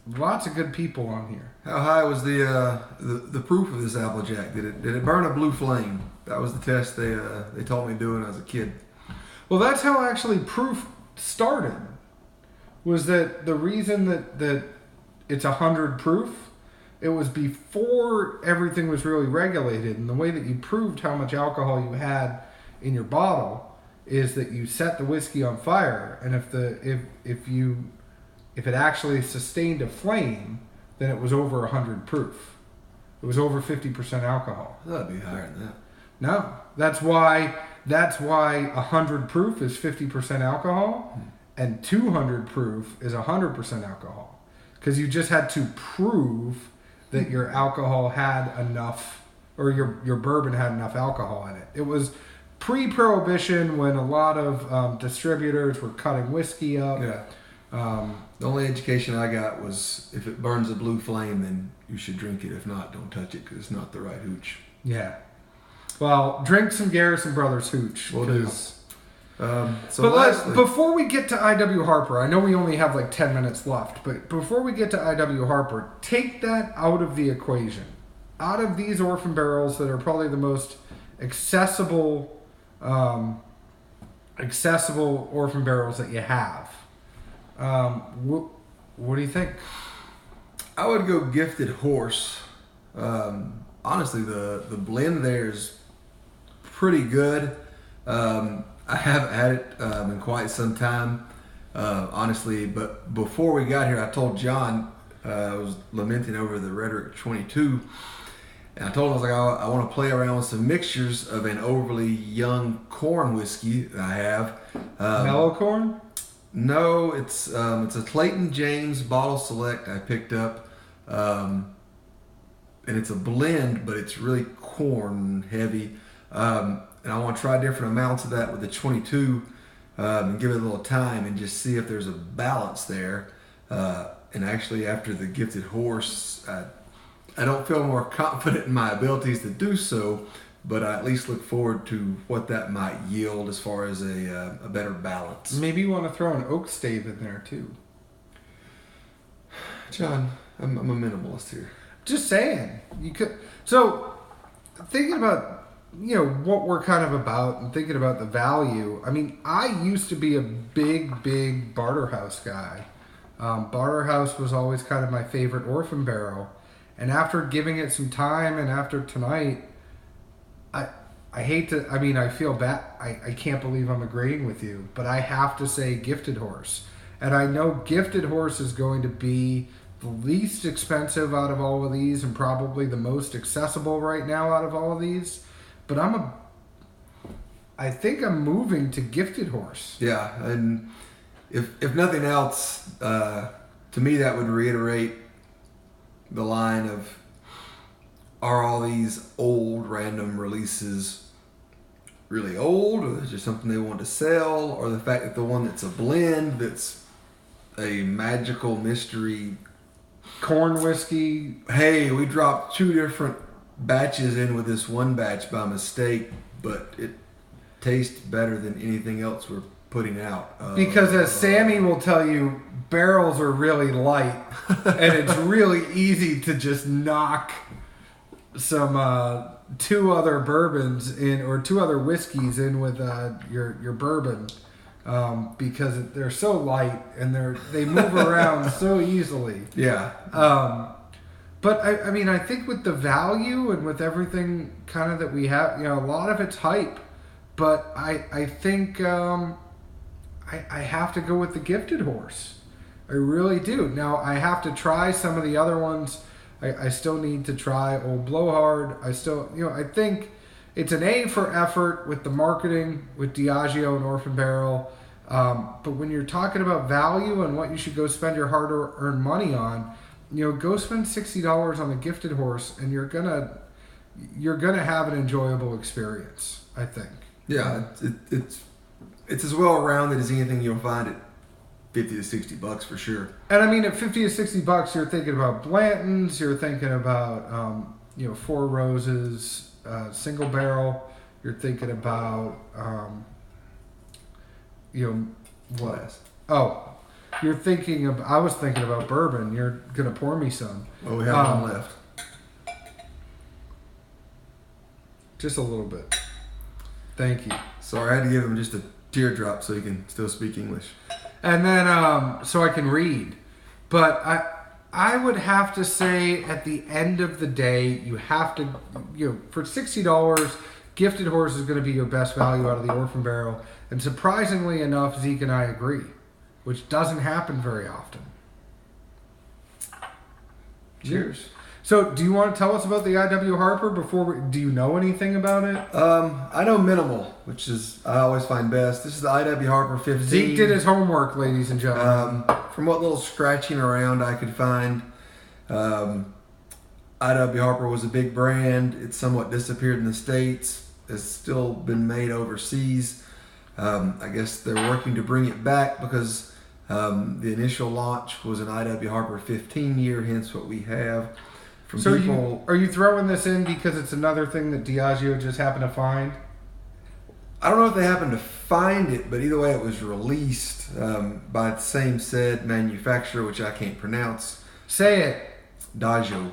Lots of good people on here. How high was the proof of this Applejack? Did it burn a blue flame? That was the test they told me to do when I was a kid. Well, that's how actually proof started. Was that the reason that it's 100 proof? It was before everything was really regulated, and the way that you proved how much alcohol you had in your bottle is that you set the whiskey on fire, and if it actually sustained a flame, then it was over 100 proof. It was over 50% alcohol. That'd be higher than that. No, that's why 100 proof is 50% alcohol, and 200 proof is 100% alcohol, because you just had to prove that your alcohol had enough, or your bourbon had enough alcohol in it. It was pre-prohibition when a lot of distributors were cutting whiskey up. Yeah. The only education I got was if it burns a blue flame, then you should drink it. If not, don't touch it because it's not the right hooch. Yeah. Well, drink some Garrison Brothers hooch. Will do. But before we get to I.W. Harper, I know we only have like 10 minutes left, but before we get to I.W. Harper, take that out of the equation. Out of these Orphan barrels that are probably the most accessible accessible Orphan barrels that you have. What do you think? I would go Gifted Horse. Honestly, the blend there is pretty good. I haven't had it in quite some time, honestly. But before we got here, I told John, I was lamenting over the Rhetoric 22, and I told him, I was like, I want to play around with some mixtures of an overly young corn whiskey that I have. Mellow corn? No, it's a Clayton James Bottle Select I picked up, and it's a blend, but it's really corn heavy. And I want to try different amounts of that with the 22, and give it a little time and just see if there's a balance there. And actually, after the Gifted Horse, I don't feel more confident in my abilities to do so, but I at least look forward to what that might yield as far as a better balance. Maybe you want to throw an oak stave in there too. John, I'm a minimalist here. Just saying, you could. So, thinking about what we're kind of about and thinking about the value. I mean, I used to be a big Barterhouse guy. Barterhouse was always kind of my favorite Orphan barrel, and after giving it some time and after tonight, I hate to. I mean, I feel bad. I can't believe I'm agreeing with you, but I have to say Gifted Horse, and I know Gifted Horse is going to be the least expensive out of all of these and probably the most accessible right now out of all of these. But I think I'm moving to Gifted Horse. Yeah, and if nothing else, to me that would reiterate the line of, are all these old random releases really old, or is it just something they want to sell, or the fact that the one that's a blend, that's a magical mystery corn whiskey. Hey, we dropped 2 different batches in with this one batch by mistake, but it tastes better than anything else we're putting out. Because as Sammy will tell you, barrels are really light, and it's really easy to just knock some 2 other bourbons in, or 2 other whiskeys in with your bourbon, because they're so light and they move around so easily. Yeah. But I mean, I think with the value and with everything kind of that we have, a lot of it's hype. But I think I have to go with the Gifted Horse. I really do. Now, I have to try some of the other ones. I still need to try Old Blowhard. I think it's an A for effort with the marketing, with Diageo and Orphan Barrel. But when you're talking about value and what you should go spend your hard-earned money on, go spend $60 on the Gifted Horse, and you're gonna have an enjoyable experience, I think. Yeah, it's as well rounded as anything you'll find at $50 to $60 for sure. And I mean, at $50 to $60, you're thinking about Blanton's, you're thinking about Four Roses, single barrel. You're thinking about Glass. Oh. I was thinking about bourbon. You're going to pour me some. Oh, we have one left. Just a little bit. Thank you. Sorry, I had to give him just a teardrop so he can still speak English. And then, so I can read. But I would have to say at the end of the day, you have to, for $60, Gifted Horse is going to be your best value out of the Orphan Barrel. And surprisingly enough, Zeke and I agree, which doesn't happen very often. Cheers. So, do you want to tell us about the I.W. Harper do you know anything about it? I know minimal, which is I always find best. This is the I.W. Harper 15. Zeke did his homework, ladies and gentlemen. From what little scratching around I could find, I.W. Harper was a big brand. It's somewhat disappeared in the States. It's still been made overseas. I guess they're working to bring it back because the initial launch was an I.W. Harper 15 year, hence what we have. Are you throwing this in because it's another thing that Diageo just happened to find? I don't know if they happened to find it, but either way it was released by the same said manufacturer, which I can't pronounce. Say it. Diageo.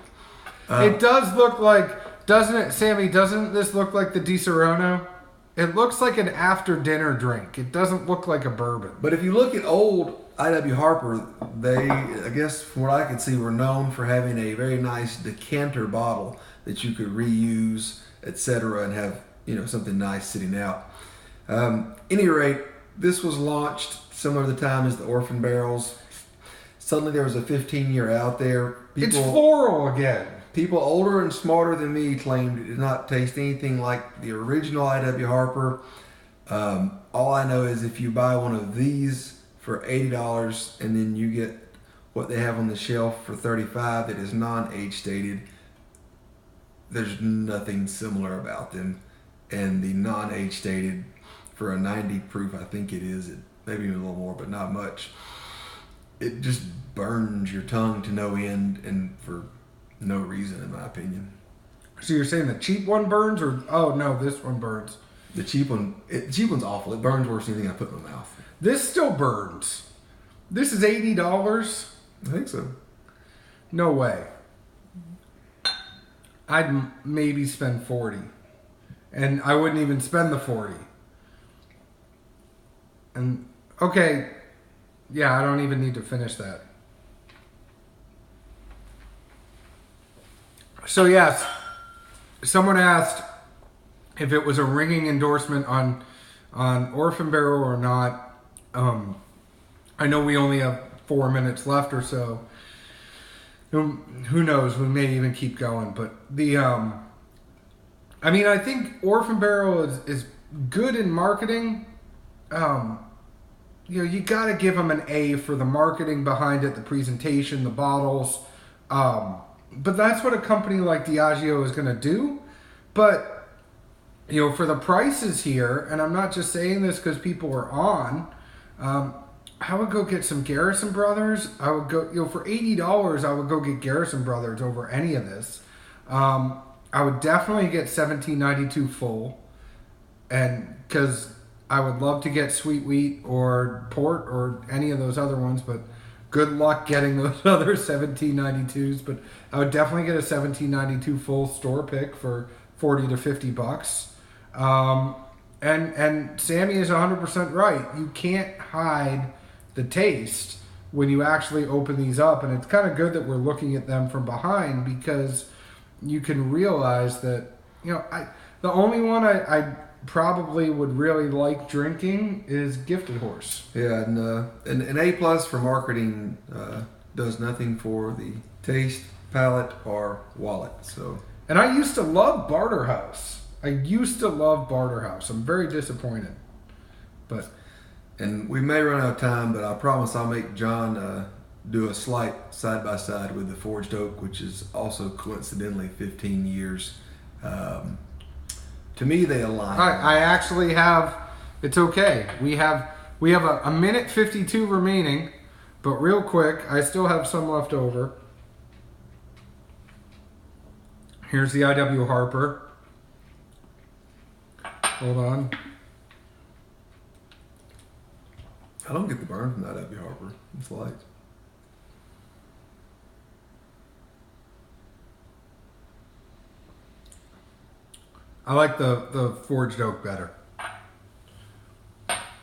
It does look like, doesn't it, Sammy, doesn't this look like the Di Serono? It looks like an after dinner drink. It doesn't look like a bourbon. But if you look at old I.W. Harper, they, I guess from what I could see, were known for having a very nice decanter bottle that you could reuse, etc., and have something nice sitting out. Any rate, this was launched similar to the time as the Orphan barrels. Suddenly there was a 15-year out there. It's floral again. People older and smarter than me claimed it did not taste anything like the original I.W. Harper. All I know is if you buy one of these for $80 and then you get what they have on the shelf for $35 that is non-age stated, there's nothing similar about them. And the non-age stated for a 90 proof, I think it is, maybe even a little more, but not much. It just burns your tongue to no end and for no reason, in my opinion. So you're saying the cheap one burns, or no, this one burns? The cheap one, the cheap one's awful. It burns worse than anything I put in my mouth. This still burns. This is $80. I think so. No way. I'd maybe spend $40, and I wouldn't even spend the $40. And okay, yeah, I don't even need to finish that. So yes, someone asked if it was a ringing endorsement on Orphan Barrel or not. I know we only have 4 minutes left or so. Who knows? We may even keep going. But I think Orphan Barrel is good in marketing. You got to give them an A for the marketing behind it, the presentation, the bottles. But that's what a company like Diageo is going to do. But, for the prices here, and I'm not just saying this because people are on, I would go get some Garrison Brothers. I would go, for $80, I would go get Garrison Brothers over any of this. I would definitely get 1792 full. And because I would love to get Sweet Wheat or Port or any of those other ones, but good luck getting those other 1792s. But I would definitely get a 1792 full store pick for $40 to $50. And Sammy is 100% right. You can't hide the taste when you actually open these up. And it's kind of good that we're looking at them from behind, because you can realize that, the only one I probably would really like drinking is Gifted Horse. Yeah, and an A+ for marketing does nothing for the taste, palate, or wallet. So. And I used to love Barterhouse. I'm very disappointed. But. And we may run out of time, but I promise I'll make John do a slight side-by-side with the Forged Oak, which is also coincidentally 15 years. To me, they align. I actually have. It's okay. We have a minute 52 remaining, but real quick, I still have some left over. Here's the I.W. Harper. Hold on. I don't get the burn from that I.W. Harper. It's light. I like the Forged Oak better.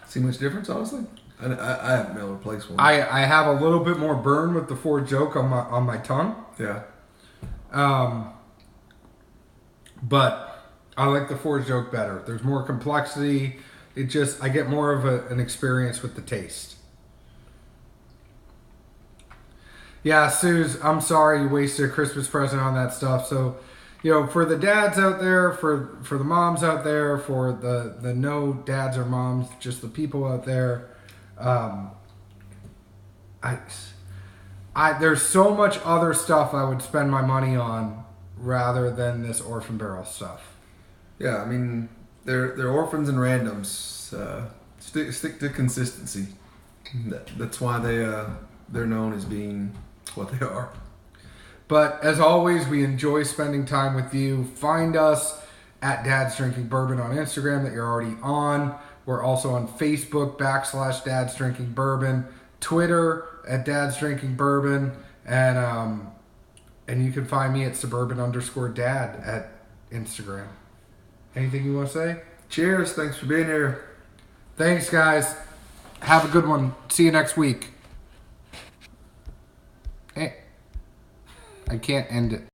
See much difference, honestly? I haven't been able to place one. I have a little bit more burn with the Forged Oak on my tongue. Yeah. But I like the Forged Oak better. There's more complexity. I get more of an experience with the taste. Yeah, Suze, I'm sorry you wasted a Christmas present on that stuff. So, for the dads out there, for the moms out there, for the no dads or moms, just the people out there, there's so much other stuff I would spend my money on rather than this Orphan Barrel stuff. Yeah, I mean, they're orphans and randoms. Stick to consistency. That's why they're known as being what they are. But as always, we enjoy spending time with you. Find us at Dad's Drinking Bourbon on Instagram that you're already on. We're also on Facebook /Dad's Drinking Bourbon, Twitter at Dad's Drinking Bourbon, and you can find me at _Suburban_Dad at Instagram. Anything you want to say? Cheers. Thanks for being here. Thanks, guys. Have a good one. See you next week. Hey, I can't end it.